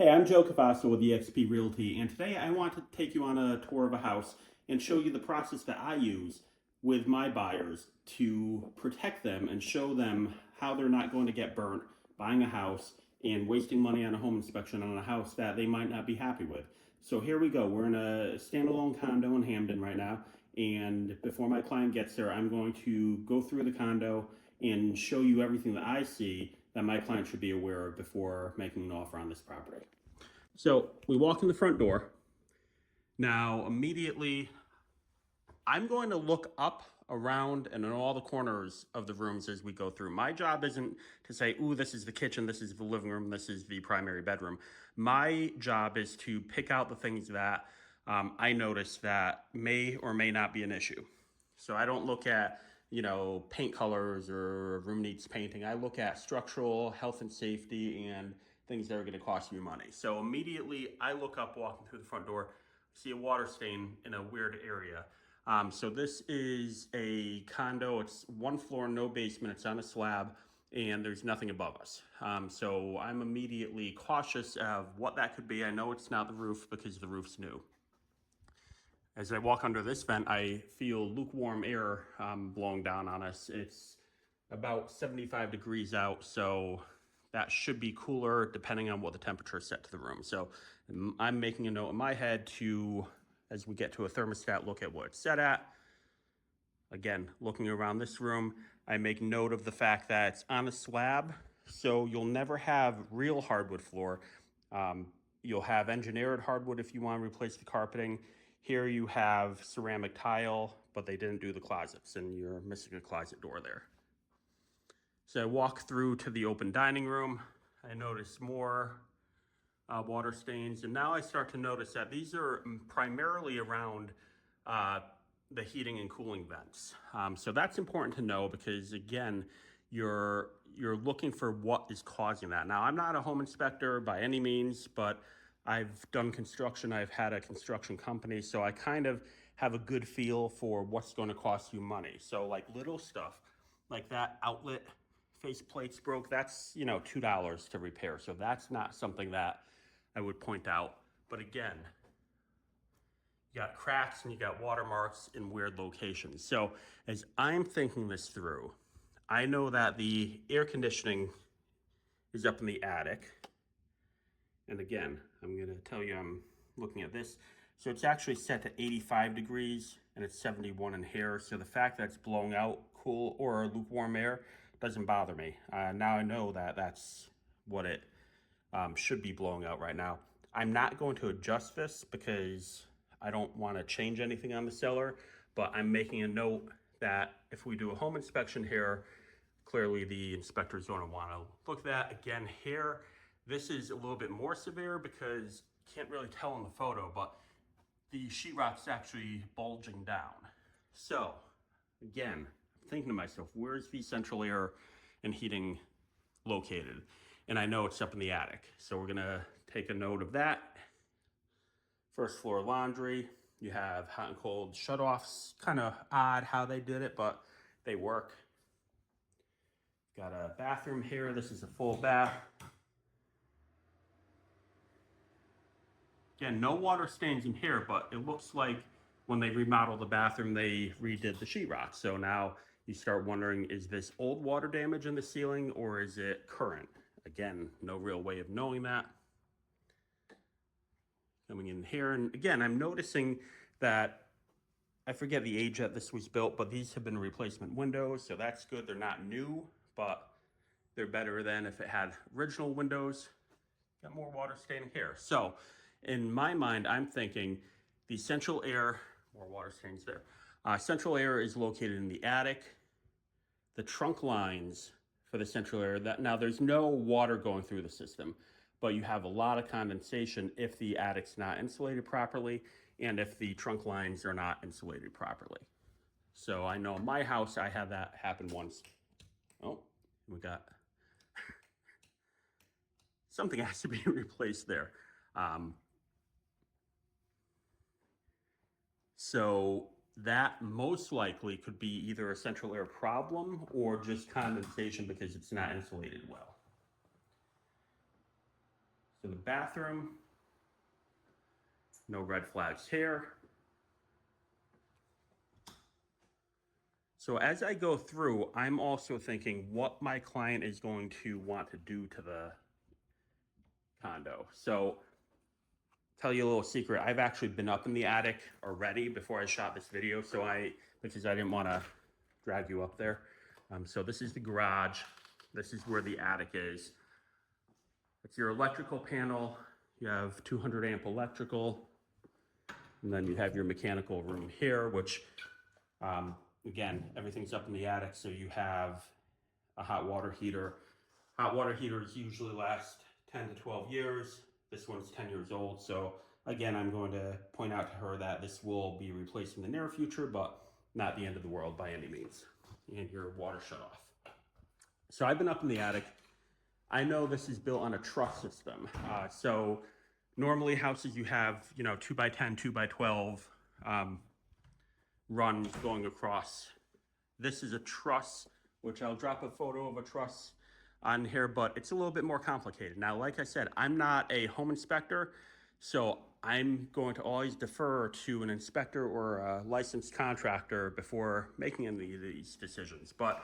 Hey, I'm Joe Cavasso with eXp Realty, and today I want to take you on a tour of a house and show you the process that I use with my buyers to protect them and show them how they're not going to get burnt buying a house and wasting money on a home inspection on a house that they might not be happy with. So here we go. We're in a standalone condo in Hamden right now, and before my client gets there, I'm going to go through the condo and show you everything that I see that my client should be aware of before making an offer on this property. So we walk in the front door. Now, immediately, I'm going to look up, around, and in all the corners of the rooms as we go through. My job isn't to say, ooh, this is the kitchen, this is the living room, this is the primary bedroom. My job is to pick out the things that I notice that may or may not be an issue. So I don't look at, paint colors or room needs painting. I look at structural, health and safety, and things that are going to cost you money. So immediately I look up walking through the front door, see a water stain in a weird area. So this is a condo. It's one floor, no basement. It's on a slab and there's nothing above us. So I'm immediately cautious of what that could be. I know it's not the roof because the roof's new. As I walk under this vent, I feel lukewarm air blowing down on us. It's about 75 degrees out, so that should be cooler depending on what the temperature is set to the room. So I'm making a note in my head to, as we get to a thermostat, look at what it's set at. Again, looking around this room, I make note of the fact that it's on a slab, so you'll never have real hardwood floor. You'll have engineered hardwood if you want to replace the carpeting. Here you have ceramic tile, but they didn't do the closets, and you're missing a closet door there. So I walk through to the open dining room. I notice more water stains, and now I start to notice that these are primarily around the heating and cooling vents. So that's important to know because, again, you're looking for what is causing that. Now, I'm not a home inspector by any means, but I've done construction. I've had a construction company, so I kind of have a good feel for what's going to cost you money. So like little stuff like that outlet face plates broke, that's, $2 to repair. So that's not something that I would point out. But again, you got cracks and you got watermarks in weird locations. So as I'm thinking this through, I know that the air conditioning is up in the attic. And again, I'm gonna tell you, I'm looking at this. So it's actually set to 85 degrees and it's 71 in here. So the fact that it's blowing out cool or lukewarm air doesn't bother me. Now I know that that's what it should be blowing out right now. I'm not going to adjust this because I don't want to change anything on the seller, but I'm making a note that if we do a home inspection here, clearly the inspector is going to want to look at that. Again, here, this is a little bit more severe because you can't really tell in the photo, but the sheetrock's actually bulging down. So again, I'm thinking to myself, where's the central air and heating located? And I know it's up in the attic. So we're gonna take a note of that. First floor laundry, you have hot and cold shutoffs. Kind of odd how they did it, but they work. Got a bathroom here. This is a full bath. Again, no water stains in here, but it looks like when they remodeled the bathroom, they redid the sheetrock. So now you start wondering, is this old water damage in the ceiling or is it current? Again, no real way of knowing that. Coming in here, and again, I'm noticing that I forget the age that this was built, but these have been replacement windows, so that's good. They're not new, but they're better than if it had original windows. Got more water staining here. So in my mind, I'm thinking the central air, more water stains there. Central air is located in the attic. The trunk lines for the central air, now there's no water going through the system, but you have a lot of condensation if the attic's not insulated properly and if the trunk lines are not insulated properly. So I know in my house, I had that happen once. Oh, we got something has to be replaced there. So that most likely could be either a central air problem or just condensation because it's not insulated well. So the bathroom, no red flags here. So as I go through, I'm also thinking what my client is going to want to do to the condo. So tell you a little secret, I've actually been up in the attic already before I shot this video, because I didn't want to drag you up there. So this is the garage. This is where the attic is. It's your electrical panel. You have 200 amp electrical, and then you have your mechanical room here, which again, everything's up in the attic, so you have a hot water heater. Hot water heaters usually last 10 to 12 years. This one's 10 years old, so again, I'm going to point out to her that this will be replaced in the near future, but not the end of the world by any means. And your water shut off. So I've been up in the attic. I know this is built on a truss system. So normally houses you have, 2x10, 2x12 runs going across. This is a truss, which I'll drop a photo of a truss on here, but it's a little bit more complicated. Now, like I said, I'm not a home inspector, so I'm going to always defer to an inspector or a licensed contractor before making any of these decisions. But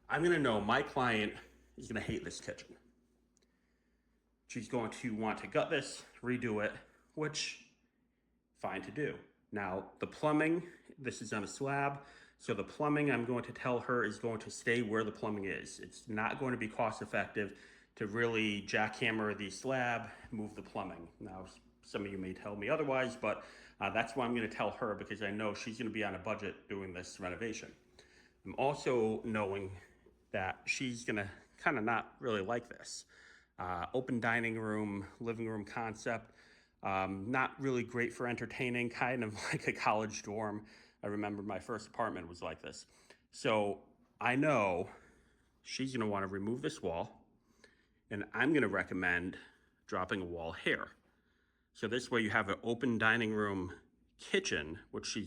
I'm gonna know my client is gonna hate this kitchen. She's going to want to gut this, redo it, which, fine to do. Now, the plumbing, this is on a slab, so the plumbing, I'm going to tell her, is going to stay where the plumbing is. It's not going to be cost effective to really jackhammer the slab, move the plumbing. Now, some of you may tell me otherwise, but that's what I'm going to tell her, because I know she's going to be on a budget doing this renovation. I'm also knowing that she's going to kind of not really like this. Open dining room, living room concept, not really great for entertaining, kind of like a college dorm. I remember my first apartment was like this. So I know she's going to want to remove this wall, and I'm going to recommend dropping a wall here. So this way you have an open dining room kitchen, which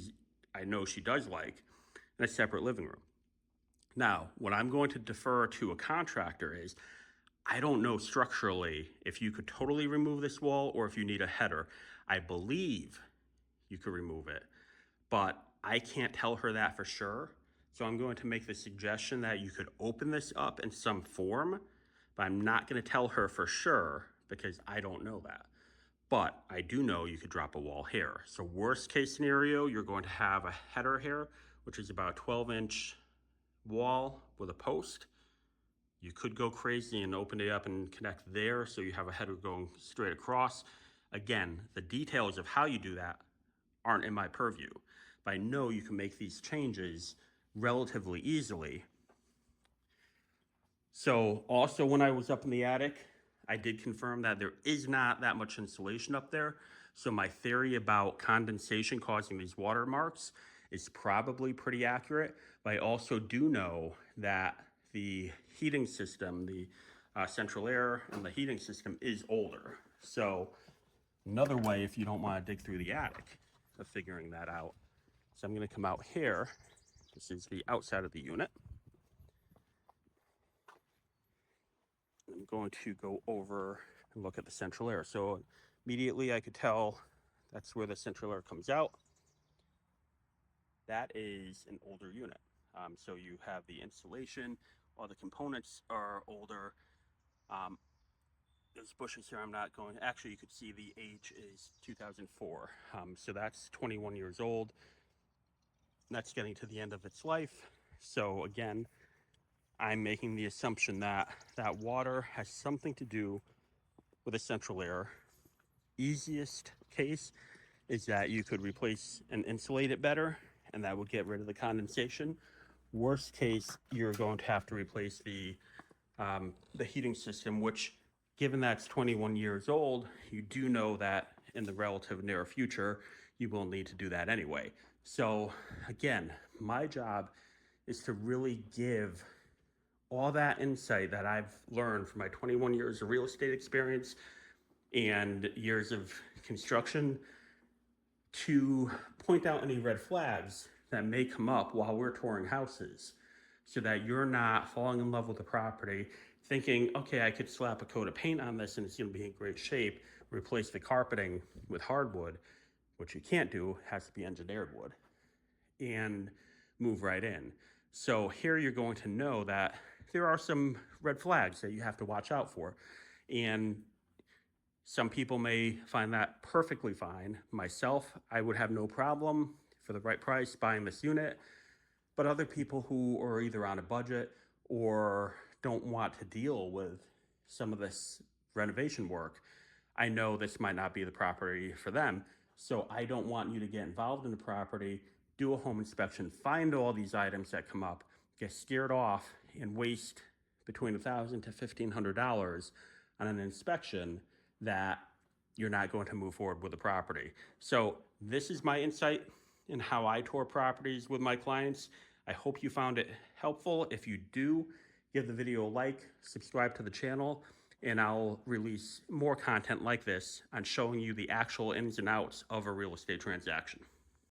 I know she does like, and a separate living room. Now, what I'm going to defer to a contractor is, I don't know structurally if you could totally remove this wall or if you need a header. I believe you could remove it, but I can't tell her that for sure. So I'm going to make the suggestion that you could open this up in some form, but I'm not going to tell her for sure because I don't know that. But I do know you could drop a wall here. So worst case scenario, you're going to have a header here, which is about a 12-inch wall with a post. You could go crazy and open it up and connect there, so you have a header going straight across. Again, the details of how you do that aren't in my purview, but I know you can make these changes relatively easily. So also when I was up in the attic, I did confirm that there is not that much insulation up there. So my theory about condensation causing these watermarks is probably pretty accurate, but I also do know that the heating system, the central air and the heating system is older. So another way, if you don't want to dig through the attic, of figuring that out. So I'm going to come out here. This is the outside of the unit. I'm going to go over and look at the central air. So immediately I could tell that's where the central air comes out. That is an older unit. So you have the insulation, all the components are older. There's bushes here, I'm not going, actually you could see the age is 2004. So that's 21 years old. That's getting to the end of its life. So again, I'm making the assumption that that water has something to do with the central air. Easiest case is that you could replace and insulate it better, and that would get rid of the condensation. Worst case, you're going to have to replace the heating system, which, given that's 21 years old, you do know that in the relative near future, you will need to do that anyway. So again, my job is to really give all that insight that I've learned from my 21 years of real estate experience and years of construction to point out any red flags that may come up while we're touring houses, so that you're not falling in love with the property, thinking, okay, I could slap a coat of paint on this and it's going to be in great shape, replace the carpeting with hardwood, which you can't do, has to be engineered wood, and move right in. So here you're going to know that there are some red flags that you have to watch out for. And some people may find that perfectly fine. Myself, I would have no problem for the right price buying this unit. But other people who are either on a budget or don't want to deal with some of this renovation work, I know this might not be the property for them. So I don't want you to get involved in the property, do a home inspection, find all these items that come up, get scared off, and waste between $1,000 to $1,500 on an inspection that you're not going to move forward with the property. So this is my insight in how I tour properties with my clients. I hope you found it helpful. If you do, give the video a like, subscribe to the channel, and I'll release more content like this on showing you the actual ins and outs of a real estate transaction.